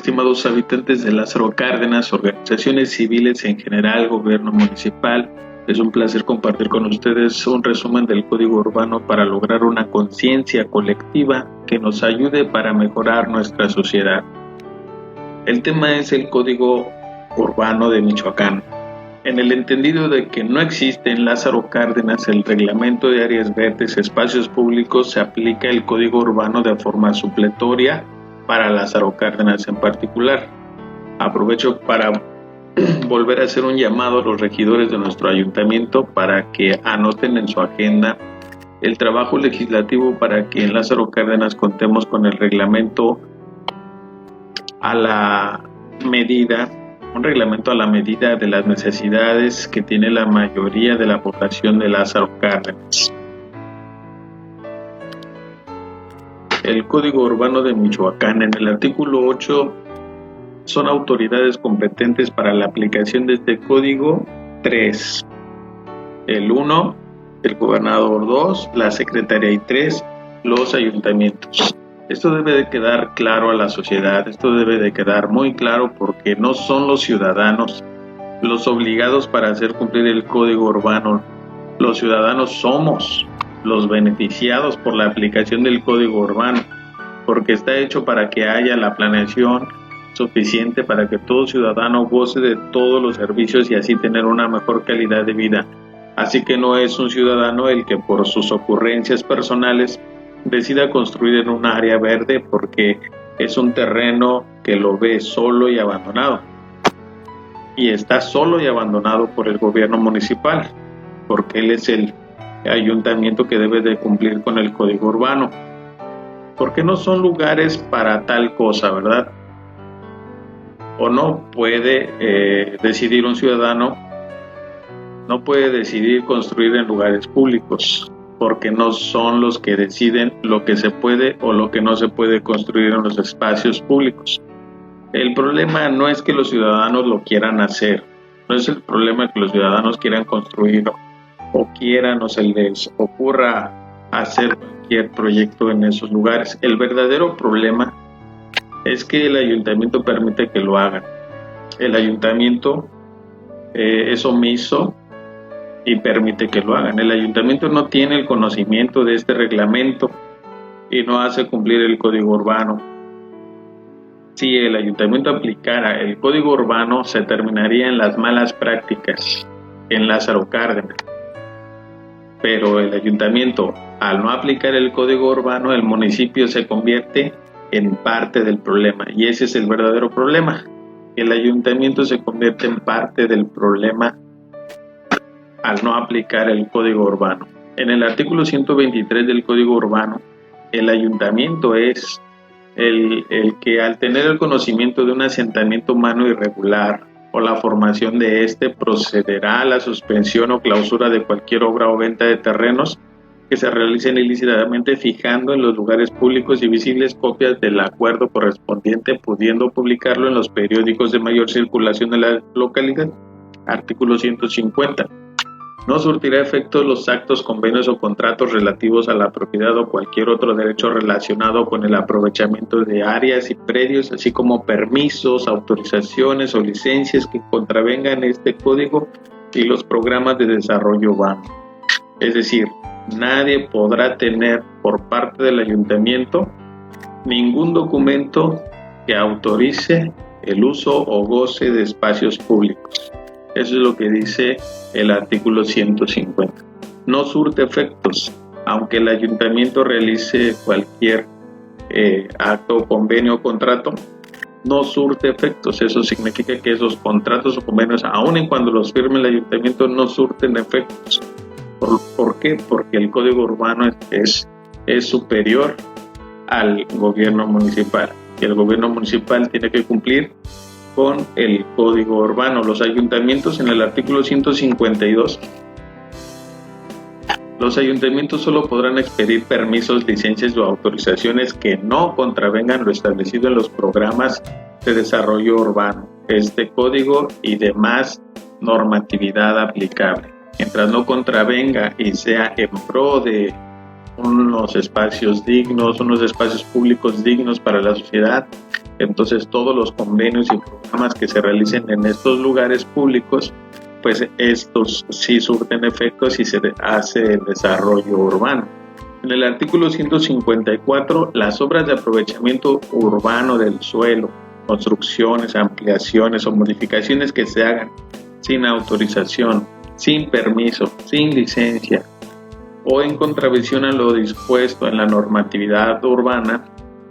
estimados habitantes de Lázaro Cárdenas, organizaciones civiles en general, gobierno municipal. Es un placer compartir con ustedes un resumen del Código Urbano para lograr una conciencia colectiva que nos ayude para mejorar nuestra sociedad. El tema es el Código Urbano de Michoacán. En el entendido de que no existe en Lázaro Cárdenas el reglamento de áreas verdes, espacios públicos, se aplica el Código Urbano de forma supletoria para Lázaro Cárdenas en particular. Aprovecho para volver a hacer un llamado a los regidores de nuestro ayuntamiento para que anoten en su agenda el trabajo legislativo para que en Lázaro Cárdenas contemos con el reglamento a la medida, un reglamento a la medida de las necesidades que tiene la mayoría de la población de Lázaro Cárdenas. El Código Urbano de Michoacán, en el artículo 8, son autoridades competentes para la aplicación de este código 3. El 1, el gobernador; 2, la secretaría; y 3, los ayuntamientos. Esto debe de quedar claro a la sociedad, esto debe de quedar muy claro porque no son los ciudadanos los obligados para hacer cumplir el Código Urbano. Los ciudadanos somos los beneficiados por la aplicación del Código Urbano, porque está hecho para que haya la planeación suficiente para que todo ciudadano goce de todos los servicios y así tener una mejor calidad de vida. Así que no es un ciudadano el que por sus ocurrencias personales decida construir en un área verde porque es un terreno que lo ve solo y abandonado. Y está solo y abandonado por el gobierno municipal, porque él es el ayuntamiento que debe de cumplir con el Código Urbano. Porque no son lugares para tal cosa, ¿verdad? O no puede decidir un ciudadano, no puede decidir construir en lugares públicos, porque no son los que deciden lo que se puede o lo que no se puede construir en los espacios públicos. El problema no es que los ciudadanos lo quieran hacer, no es el problema que los ciudadanos quieran construirlo o quieran o se les ocurra hacer cualquier proyecto en esos lugares. El verdadero problema es que el ayuntamiento permite que lo hagan. El ayuntamiento es omiso y permite que lo hagan. El ayuntamiento no tiene el conocimiento de este reglamento y no hace cumplir el Código Urbano. Si el ayuntamiento aplicara el Código Urbano, se terminaría en las malas prácticas en Lázaro Cárdenas. Pero el ayuntamiento, al no aplicar el Código Urbano, el municipio se convierte en parte del problema, y ese es el verdadero problema. El ayuntamiento se convierte en parte del problema al no aplicar el Código Urbano. En el artículo 123 del Código Urbano, el ayuntamiento es el que, al tener el conocimiento de un asentamiento humano irregular o la formación de este, procederá a la suspensión o clausura de cualquier obra o venta de terrenos que se realicen ilícitamente, fijando en los lugares públicos y visibles copias del acuerdo correspondiente, pudiendo publicarlo en los periódicos de mayor circulación de la localidad. Artículo 150. No surtirá efecto los actos, convenios o contratos relativos a la propiedad o cualquier otro derecho relacionado con el aprovechamiento de áreas y predios, así como permisos, autorizaciones o licencias que contravengan este código y los programas de desarrollo urbano. Es decir, nadie podrá tener por parte del ayuntamiento ningún documento que autorice el uso o goce de espacios públicos. Eso es lo que dice el artículo 150. No surte efectos, aunque el ayuntamiento realice cualquier acto, convenio o contrato, no surte efectos. Eso significa que esos contratos o convenios, aun en cuando los firme el ayuntamiento, no surten efectos. ¿Por qué? Porque el Código Urbano es superior al gobierno municipal, y el gobierno municipal tiene que cumplir con el Código Urbano. Los ayuntamientos, en el artículo 152, los ayuntamientos solo podrán expedir permisos, licencias o autorizaciones que no contravengan lo establecido en los programas de desarrollo urbano, este código y demás normatividad aplicable. Mientras no contravenga y sea en pro de unos espacios dignos, unos espacios públicos dignos para la sociedad, Entonces todos los convenios y programas que se realicen en estos lugares públicos, pues estos sí surten efectos y se hace el desarrollo urbano. En el artículo 154, las obras de aprovechamiento urbano del suelo, construcciones, ampliaciones o modificaciones que se hagan sin autorización, sin permiso, sin licencia o en contravención a lo dispuesto en la normatividad urbana,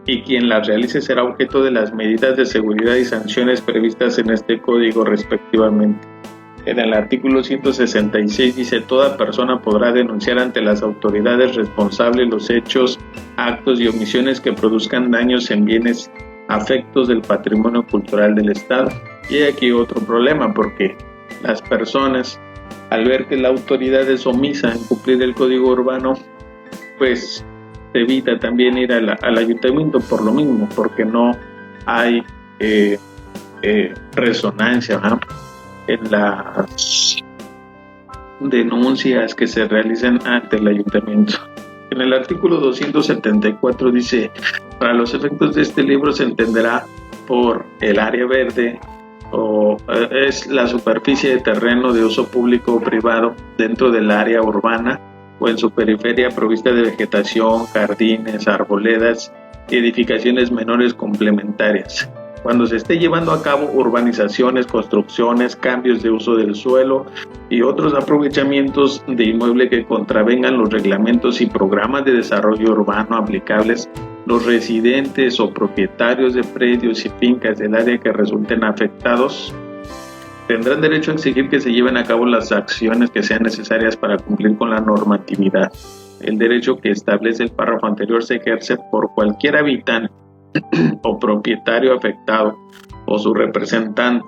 y quien las realice será objeto de las medidas de seguridad y sanciones previstas en este código respectivamente. En el artículo 166 dice: toda persona podrá denunciar ante las autoridades responsables los hechos, actos y omisiones que produzcan daños en bienes afectos del patrimonio cultural del Estado. Y hay aquí otro problema, porque las personas, al ver que la autoridad es omisa en cumplir el código urbano, pues se evita también ir al ayuntamiento por lo mismo, porque no hay resonancia, ¿no?, en las denuncias que se realicen ante el ayuntamiento. En el artículo 274 dice: para los efectos de este libro se entenderá por el área verde es la superficie de terreno de uso público o privado dentro del área urbana o en su periferia provista de vegetación, jardines, arboledas y edificaciones menores complementarias. Cuando se esté llevando a cabo urbanizaciones, construcciones, cambios de uso del suelo y otros aprovechamientos de inmueble que contravengan los reglamentos y programas de desarrollo urbano aplicables, los residentes o propietarios de predios y fincas del área que resulten afectados tendrán derecho a exigir que se lleven a cabo las acciones que sean necesarias para cumplir con la normatividad. El derecho que establece el párrafo anterior se ejerce por cualquier habitante o propietario afectado o su representante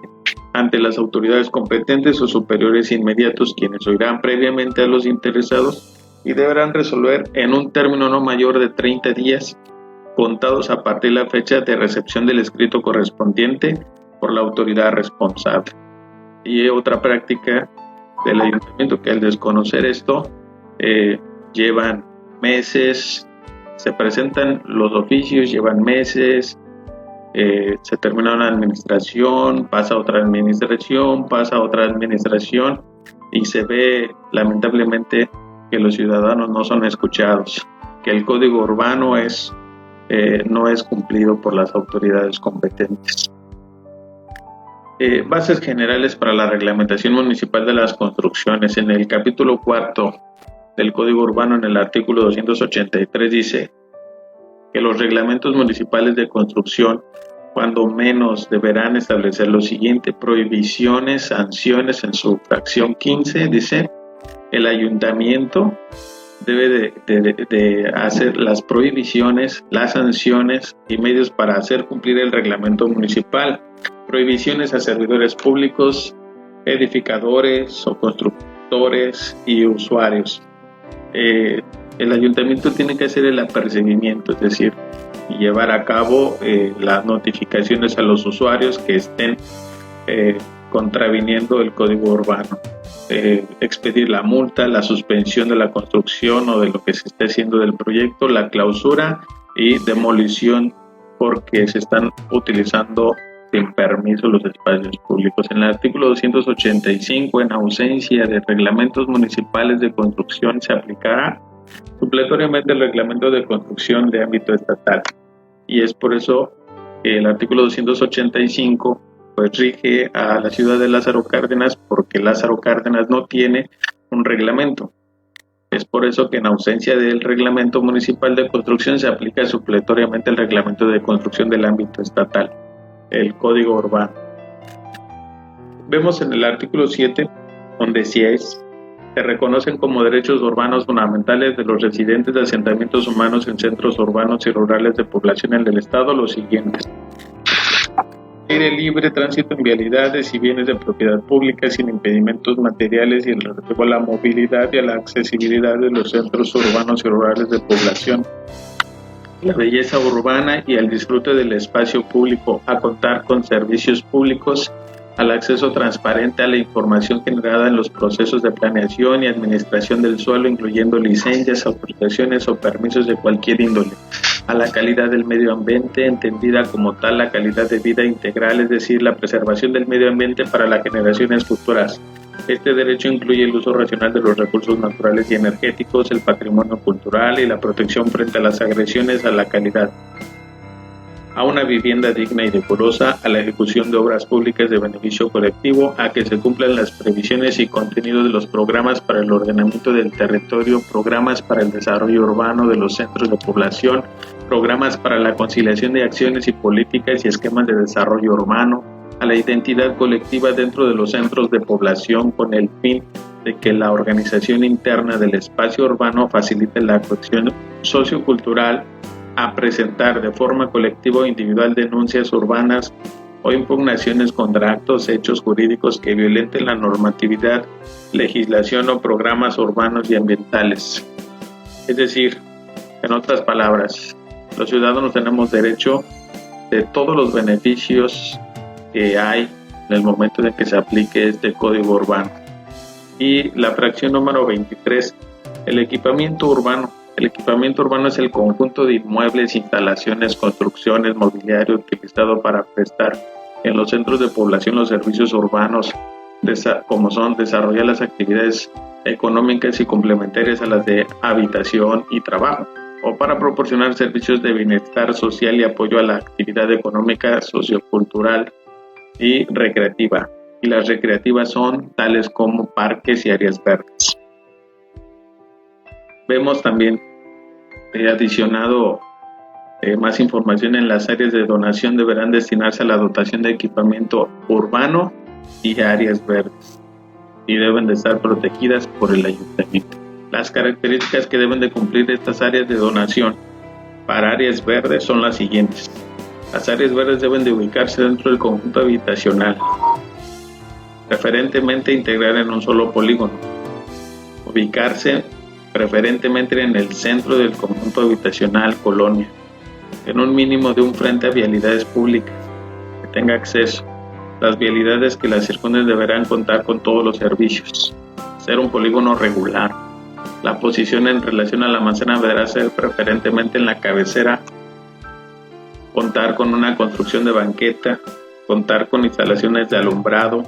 ante las autoridades competentes o superiores inmediatos, quienes oirán previamente a los interesados y deberán resolver en un término no mayor de 30 días contados a partir de la fecha de recepción del escrito correspondiente por la autoridad responsable. Y otra práctica del ayuntamiento que al desconocer esto llevan meses, se presentan los oficios, llevan meses, se termina una administración, pasa otra administración, pasa otra administración y se ve lamentablemente que los ciudadanos no son escuchados, que el código urbano no es cumplido por las autoridades competentes. Bases generales para la reglamentación municipal de las construcciones. En el capítulo 4 del Código Urbano, en el artículo 283, dice que los reglamentos municipales de construcción, cuando menos, deberán establecer lo siguiente: prohibiciones, sanciones. En su fracción 15 dice: el ayuntamiento debe de hacer las prohibiciones, las sanciones y medios para hacer cumplir el reglamento municipal. Prohibiciones a servidores públicos, edificadores o constructores y usuarios. El ayuntamiento tiene que hacer el apercibimiento, es decir, llevar a cabo las notificaciones a los usuarios que estén contraviniendo el código urbano, expedir la multa, la suspensión de la construcción o de lo que se esté haciendo del proyecto, la clausura y demolición porque se están utilizando sin permiso los espacios públicos. En el artículo 285, en ausencia de reglamentos municipales de construcción, se aplicará supletoriamente el reglamento de construcción de ámbito estatal. Y es por eso que el artículo 285 pues rige a la ciudad de Lázaro Cárdenas, porque Lázaro Cárdenas no tiene un reglamento. Es por eso que en ausencia del reglamento municipal de construcción se aplica supletoriamente el reglamento de construcción del ámbito estatal, el código urbano. Vemos en el artículo 7, donde se reconocen como derechos urbanos fundamentales de los residentes de asentamientos humanos en centros urbanos y rurales de población en el Estado los siguientes: aire libre, tránsito en vialidades y bienes de propiedad pública sin impedimentos materiales y el relativo a la movilidad y a la accesibilidad de los centros urbanos y rurales de población, la belleza urbana y el disfrute del espacio público, a contar con servicios públicos al acceso transparente a la información generada en los procesos de planeación y administración del suelo, incluyendo licencias, autorizaciones o permisos de cualquier índole, a la calidad del medio ambiente, entendida como tal la calidad de vida integral, es decir, la preservación del medio ambiente para las generaciones futuras. Este derecho incluye el uso racional de los recursos naturales y energéticos, el patrimonio cultural y la protección frente a las agresiones a la calidad, a una vivienda digna y decorosa, a la ejecución de obras públicas de beneficio colectivo, a que se cumplan las previsiones y contenidos de los programas para el ordenamiento del territorio, programas para el desarrollo urbano de los centros de población, programas para la conciliación de acciones y políticas y esquemas de desarrollo urbano, a la identidad colectiva dentro de los centros de población con el fin de que la organización interna del espacio urbano facilite la cohesión sociocultural, a presentar de forma colectiva o individual denuncias urbanas o impugnaciones contra actos, hechos jurídicos que violenten la normatividad, legislación o programas urbanos y ambientales. Es decir, en otras palabras, los ciudadanos tenemos derecho de todos los beneficios que hay en el momento en que se aplique este código urbano. Y la fracción número 23, el equipamiento urbano. El equipamiento urbano es el conjunto de inmuebles, instalaciones, construcciones, mobiliario utilizado para prestar en los centros de población los servicios urbanos, como son desarrollar las actividades económicas y complementarias a las de habitación y trabajo, o para proporcionar servicios de bienestar social y apoyo a la actividad económica, sociocultural y recreativa. Y las recreativas son tales como parques y áreas verdes. Vemos también adicionado más información: en las áreas de donación deberán destinarse a la dotación de equipamiento urbano y áreas verdes y deben de estar protegidas por el ayuntamiento. Las características que deben de cumplir estas áreas de donación para áreas verdes son las siguientes. Las áreas verdes deben de ubicarse dentro del conjunto habitacional, preferentemente integrar en un solo polígono, ubicarse preferentemente en el centro del conjunto habitacional colonia, en un mínimo de un frente a vialidades públicas, que tenga acceso. Las vialidades que las circunden deberán contar con todos los servicios, ser un polígono regular. La posición en relación a la manzana deberá ser preferentemente en la cabecera, contar con una construcción de banqueta, contar con instalaciones de alumbrado,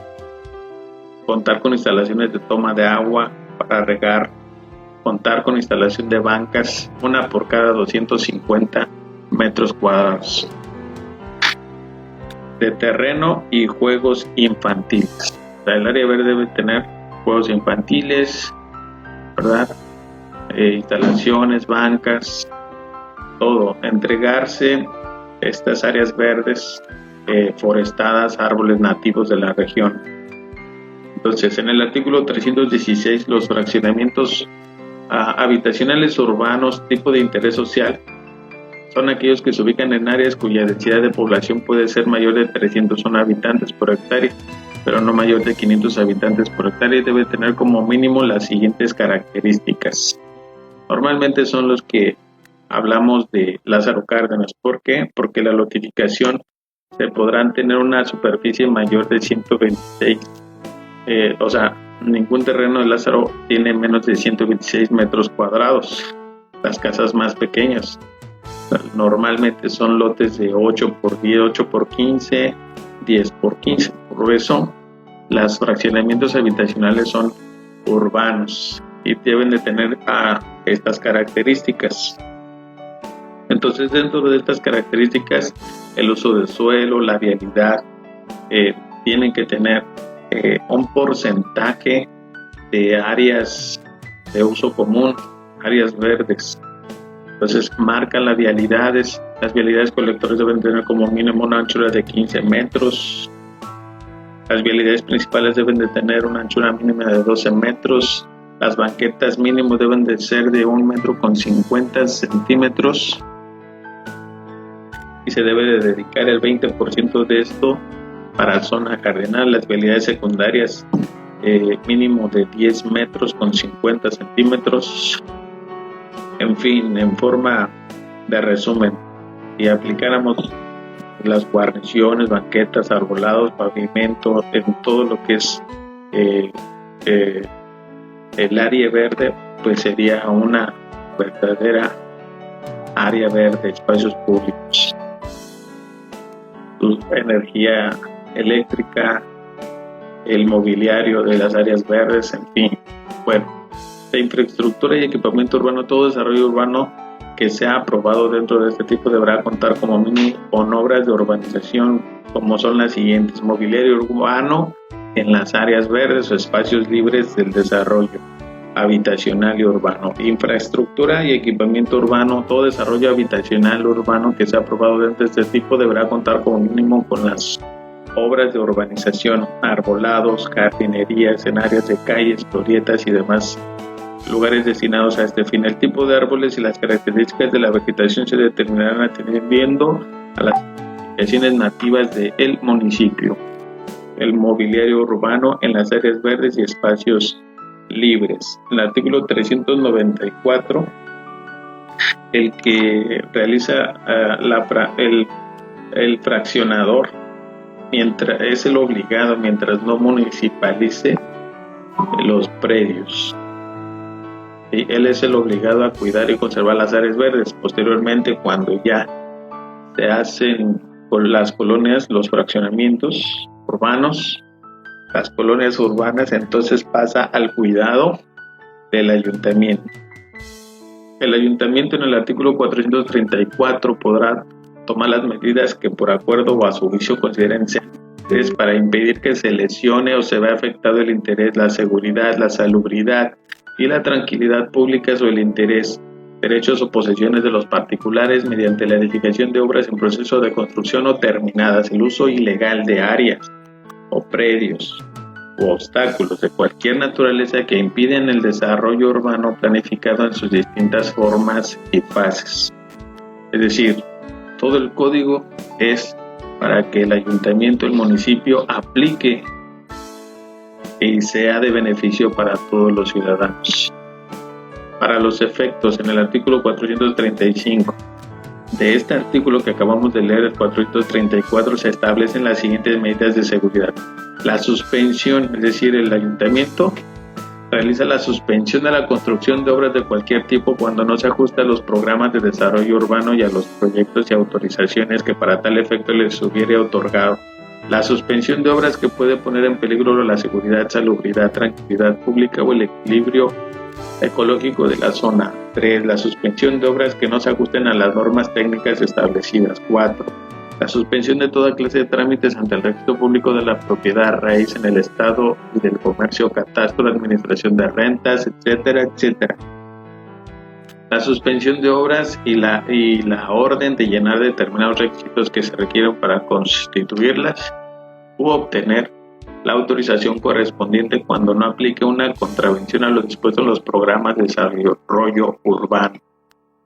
contar con instalaciones de toma de agua para regar, contar con instalación de bancas, una por cada 250 metros cuadrados, de terreno y juegos infantiles. O sea, el área verde debe tener juegos infantiles, ¿verdad? Instalaciones, bancas, todo. Entregarse estas áreas verdes forestadas, árboles nativos de la región. Entonces, en el artículo 316, los fraccionamientos habitacionales urbanos tipo de interés social son aquellos que se ubican en áreas cuya densidad de población puede ser mayor de 301 habitantes por hectárea, pero no mayor de 500 habitantes por hectárea, y debe tener como mínimo las siguientes características. Normalmente son los que hablamos de Lázaro Cárdenas. ¿Por qué? Porque la lotificación se podrán tener una superficie mayor de 126, ningún terreno de Lázaro tiene menos de 126 metros cuadrados. Las casas más pequeñas normalmente son lotes de 8 por 10, 8 por 15, 10 por 15. Por eso, los fraccionamientos habitacionales son urbanos y deben de tener estas características. Entonces, dentro de estas características, el uso del suelo, la vialidad, tienen que tener un porcentaje de áreas de uso común, áreas verdes. Entonces marcan las vialidades colectores deben tener como mínimo una anchura de 15 metros, las vialidades principales deben de tener una anchura mínima de 12 metros, las banquetas mínimo deben de ser de 1,50 centímetros y se debe de dedicar el 20% de esto para zona cardenal. Las vialidades secundarias mínimo de 10 metros con 50 centímetros. En fin, en forma de resumen, si aplicáramos las guarniciones, banquetas, arbolados, pavimento, en todo lo que es el área verde, pues sería una verdadera área verde, espacios públicos. Energía eléctrica, el mobiliario de las áreas verdes, en fin. Bueno, la infraestructura y equipamiento urbano, todo desarrollo urbano que sea aprobado dentro de este tipo deberá contar como mínimo con obras de urbanización como son las siguientes: mobiliario urbano en las áreas verdes o espacios libres del desarrollo habitacional y urbano, infraestructura y equipamiento urbano, todo desarrollo habitacional urbano que sea aprobado dentro de este tipo deberá contar como mínimo con las obras de urbanización, arbolados, jardinerías en áreas de calles, glorietas y demás lugares destinados a este fin. El tipo de árboles y las características de la vegetación se determinarán atendiendo a las especificaciones nativas del municipio. El mobiliario urbano en las áreas verdes y espacios libres. El artículo 394, el que realiza el fraccionador es el obligado mientras no municipalice los predios. Y él es el obligado a cuidar y conservar las áreas verdes. Posteriormente, cuando ya se hacen con las colonias, los fraccionamientos urbanos, las colonias urbanas, entonces pasa al cuidado del ayuntamiento. El ayuntamiento en el artículo 434 podrá tomar las medidas que por acuerdo o a su juicio consideren necesarias para impedir que se lesione o se vea afectado el interés, la seguridad, la salubridad y la tranquilidad públicas o el interés, derechos o posesiones de los particulares mediante la edificación de obras en proceso de construcción o terminadas, el uso ilegal de áreas o predios u obstáculos de cualquier naturaleza que impiden el desarrollo urbano planificado en sus distintas formas y fases. Es decir, todo el código es para que el ayuntamiento, el municipio aplique y sea de beneficio para todos los ciudadanos. Para los efectos, en el artículo 435 de este artículo que acabamos de leer, el 434, se establecen las siguientes medidas de seguridad. La suspensión, es decir, el ayuntamiento realiza la suspensión de la construcción de obras de cualquier tipo cuando no se ajusta a los programas de desarrollo urbano y a los proyectos y autorizaciones que para tal efecto les hubiere otorgado. La suspensión de obras que puede poner en peligro la seguridad, salubridad, tranquilidad pública o el equilibrio ecológico de la zona. 3. La suspensión de obras que no se ajusten a las normas técnicas establecidas. 4. La suspensión de toda clase de trámites ante el registro público de la propiedad raíz en el Estado y del comercio, catastro, administración de rentas, etcétera, etcétera. La suspensión de obras y la orden de llenar determinados requisitos que se requieren para constituirlas u obtener la autorización correspondiente cuando no aplique una contravención a lo dispuesto en los programas de desarrollo urbano.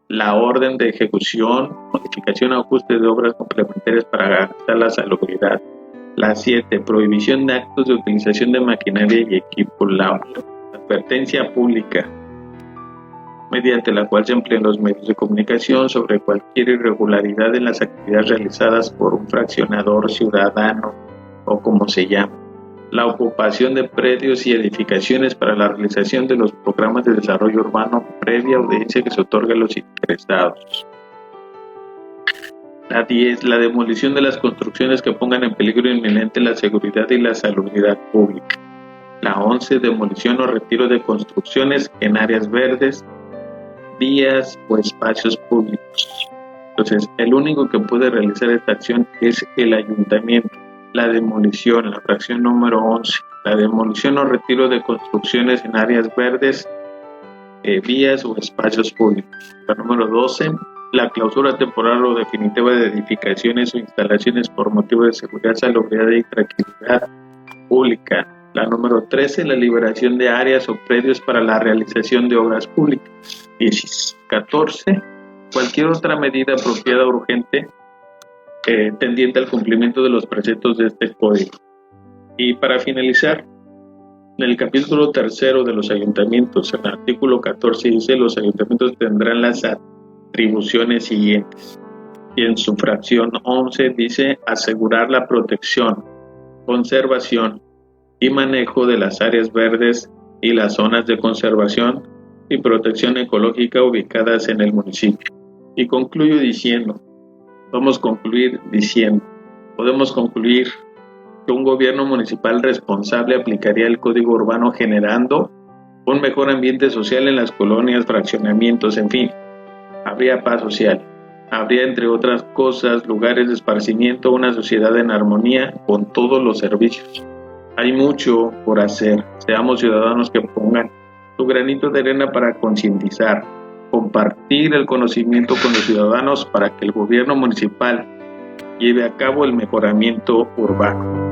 La orden de ejecución, modificación o ajuste de obras complementarias para garantizar la salubridad. La 7. Prohibición de actos de utilización de maquinaria y equipo. La advertencia pública, mediante la cual se emplean los medios de comunicación sobre cualquier irregularidad en las actividades realizadas por un fraccionador ciudadano o como se llama. La ocupación de predios y edificaciones para la realización de los programas de desarrollo urbano previa audiencia que se otorga a los interesados. La 10. La demolición de las construcciones que pongan en peligro inminente la seguridad y la salubridad pública. La 11. Demolición o retiro de construcciones en áreas verdes, vías o espacios públicos. Entonces, el único que puede realizar esta acción es el ayuntamiento. La demolición, la fracción número 11, la demolición o retiro de construcciones en áreas verdes, vías o espacios públicos. La número 12, la clausura temporal o definitiva de edificaciones o instalaciones por motivo de seguridad, salubridad y tranquilidad pública. La número 13, la liberación de áreas o predios para la realización de obras públicas. 14, cualquier otra medida apropiada o urgente tendiente al cumplimiento de los preceptos de este código. Y para finalizar, en el capítulo 3 de los ayuntamientos, en el artículo 14 dice: los ayuntamientos tendrán las atribuciones siguientes. y en su fracción 11 dice asegurar la protección, conservación y manejo de las áreas verdes y las zonas de conservación y protección ecológica ubicadas en el municipio. Y concluyo diciendo, podemos concluir que un gobierno municipal responsable aplicaría el Código Urbano generando un mejor ambiente social en las colonias, fraccionamientos, en fin, habría paz social. Habría, entre otras cosas, lugares de esparcimiento, una sociedad en armonía con todos los servicios. Hay mucho por hacer. Seamos ciudadanos que pongan su granito de arena para concientizar, compartir el conocimiento con los ciudadanos para que el gobierno municipal lleve a cabo el mejoramiento urbano.